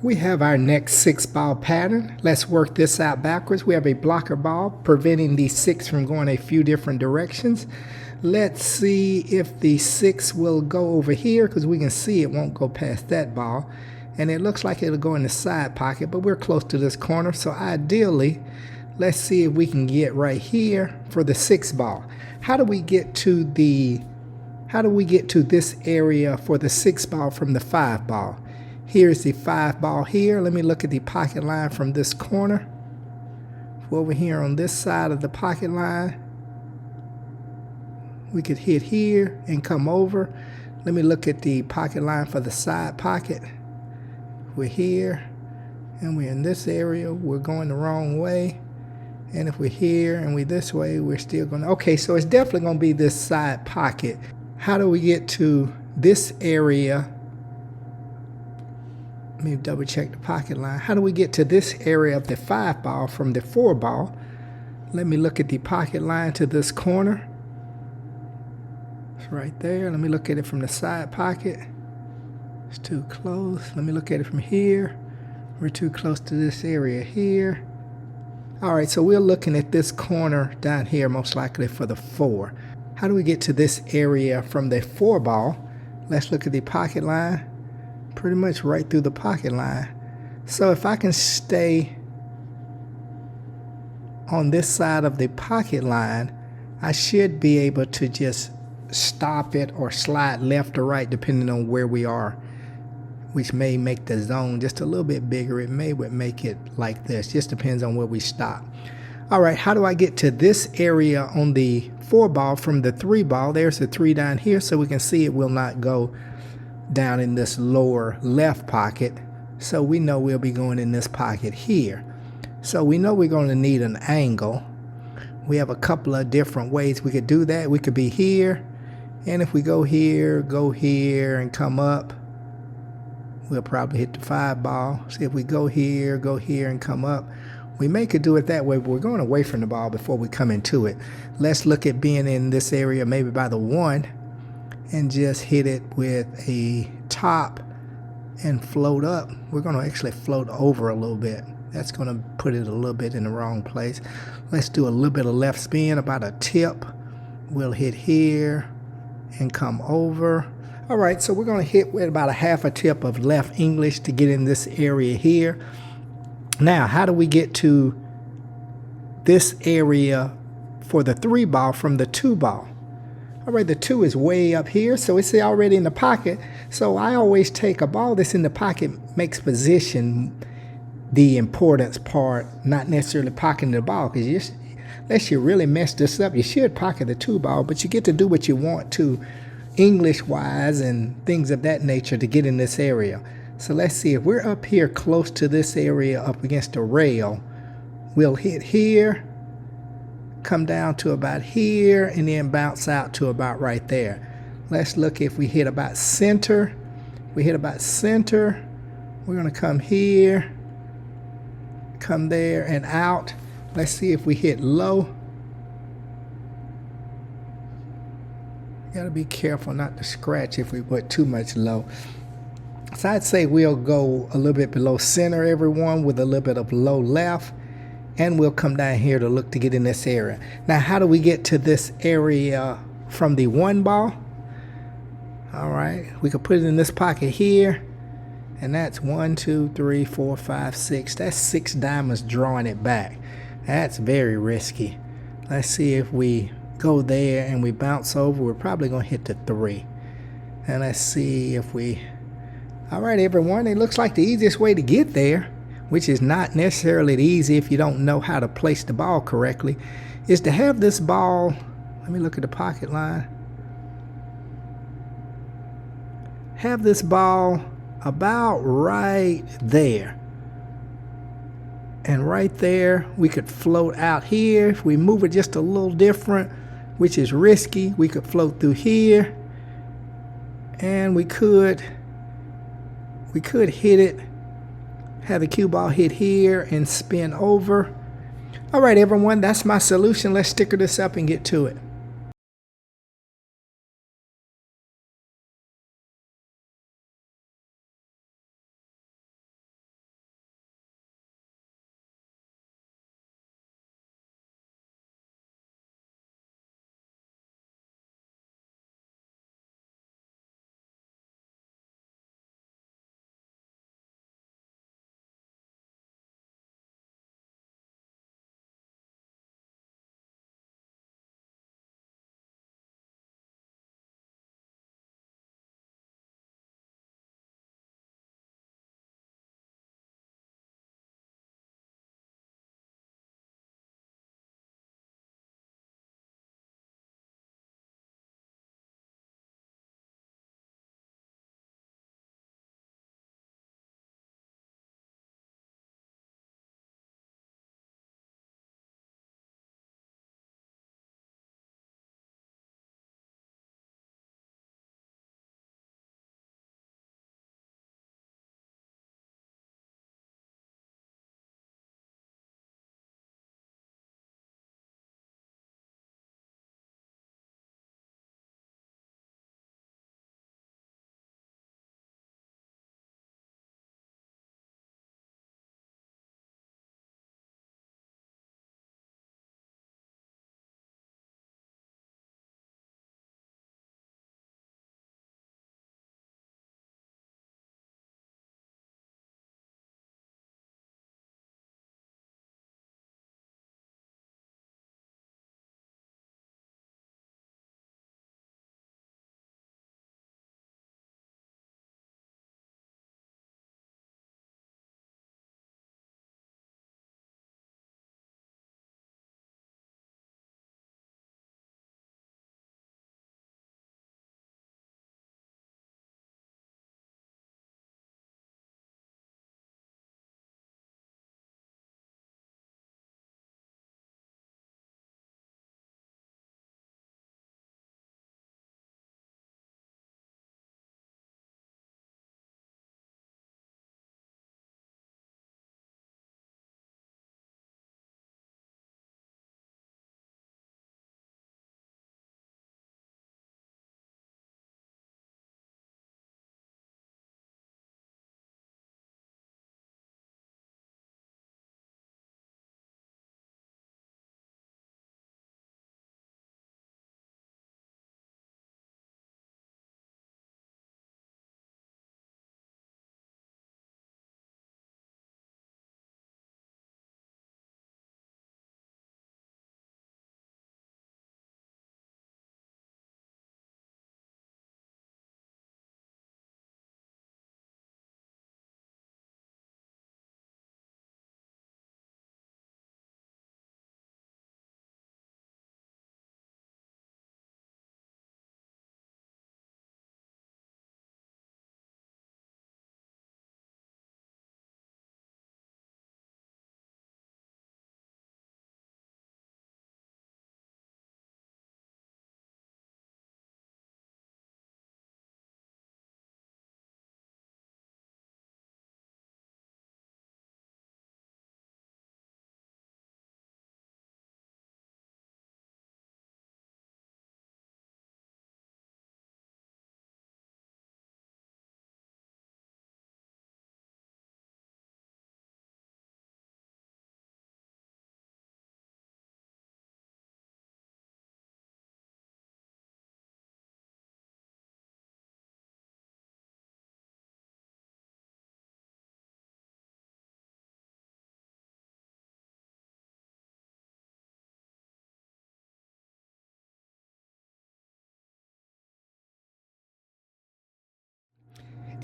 We have our next 6-ball pattern. Let's work this out backwards. We have a blocker ball preventing the 6 from going a few different directions. Let's see if the 6 will go over here, because we can see it won't go past that ball. And it looks like it'll go in the side pocket, but we're close to this corner. So ideally, let's see if we can get right here for the 6 ball. How do we get to this area for the 6 ball from the 5 ball? Here's the 5 ball here. Let me look at the pocket line from this corner. Over here on this side of the pocket line, we could hit here and come over. Let me look at the pocket line for the side pocket. We're here and we're in this area. We're going the wrong way. And if we're here and we're this way, we're still going to... Okay, so it's definitely going to be this side pocket. How do we get to this area? Let me double check the pocket line. How do we get to this area of the 5 ball from the 4 ball? Let me look at the pocket line to this corner. It's right there. Let me look at it from the side pocket. It's too close. Let me look at it from here. We're too close to this area here. All right, so we're looking at this corner down here, most likely for the 4. How do we get to this area from the 4 ball? Let's look at the pocket line. Pretty much right through the pocket line. So if I can stay on this side of the pocket line, I should be able to just stop it or slide left or right depending on where we are, which may make the zone just a little bit bigger. It may make it like this. Just depends on where we stop. All right, how do I get to this area on the 4 ball from the 3 ball? There's the 3 down here, so we can see it will not go down in this lower left pocket. So we know we'll be going in this pocket here. So we know we're going to need an angle. We have a couple of different ways we could do that. We could be here, and if we go here, and come up, we'll probably hit the 5 ball. See, if we go here, and come up, we may could do it that way, but we're going away from the ball before we come into it. Let's look at being in this area, maybe by the 1, and just hit it with a top and float up. We're going to actually float over a little bit. That's going to put it a little bit in the wrong place. Let's do a little bit of left spin, about a tip. We'll hit here and come over. All right, so we're going to hit with about a half a tip of left English to get in this area here. Now, how do we get to this area for the 3 ball from the 2 ball? All right, the 2 is way up here, so it's already in the pocket. So I always take a ball that's in the pocket, makes position the importance part, not necessarily pocketing the ball, because unless you really mess this up, you should pocket the 2 ball, but you get to do what you want to English-wise and things of that nature to get in this area. So let's see, if we're up here close to this area up against the rail, we'll hit here, come down to about here, and then bounce out to about right there. Let's look if we hit about center. We hit about center. We're going to come here, come there, and out. Let's see if we hit low. Got to be careful not to scratch if we put too much low. So I'd say we'll go a little bit below center, everyone, with a little bit of low left. And we'll come down here to look to get in this area. Now, how do we get to this area from the 1 ball? All right, we could put it in this pocket here. And that's 1, 2, 3, 4, 5, 6. That's 6 diamonds drawing it back. That's very risky. Let's see if we go there and we bounce over. We're probably going to hit the 3. And let's see if we... All right, everyone, it looks like the easiest way to get there, which is not necessarily easy if you don't know how to place the ball correctly, is to have this ball... Let me look at the pocket line. Have this ball about right there. And right there, we could float out here. If we move it just a little different, which is risky, we could float through here. And we could hit it, have the cue ball hit here and spin over. All right, everyone, that's my solution. Let's sticker this up and get to it.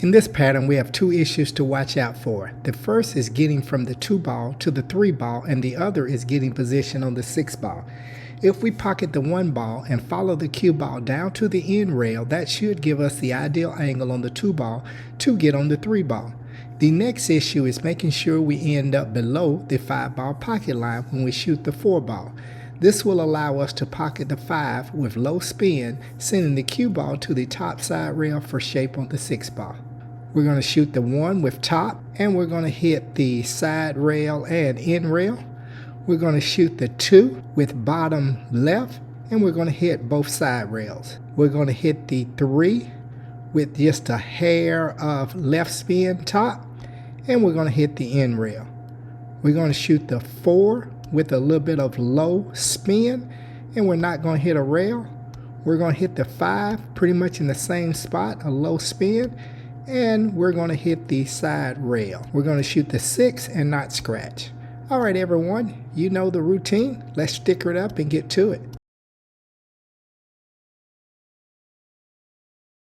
In this pattern, we have two issues to watch out for. The first is getting from the 2 ball to the 3 ball, and the other is getting position on the 6 ball. If we pocket the 1 ball and follow the cue ball down to the end rail, that should give us the ideal angle on the 2 ball to get on the 3 ball. The next issue is making sure we end up below the 5 ball pocket line when we shoot the 4 ball. This will allow us to pocket the 5 with low spin, sending the cue ball to the top side rail for shape on the 6 ball. We're going to shoot the 1 with top, and we're going to hit the side rail and end rail. We're going to shoot the 2 with bottom left, and we're going to hit both side rails. We're going to hit the 3 with just a hair of left spin top, and we're going to hit the end rail. We're going to shoot the 4 with a little bit of low spin, and we're not going to hit a rail. We're going to hit the 5 pretty much in the same spot, a low spin, and we're going to hit the side rail. We're going to shoot the 6 and not scratch. All right, everyone, you know the routine. Let's sticker it up and get to it.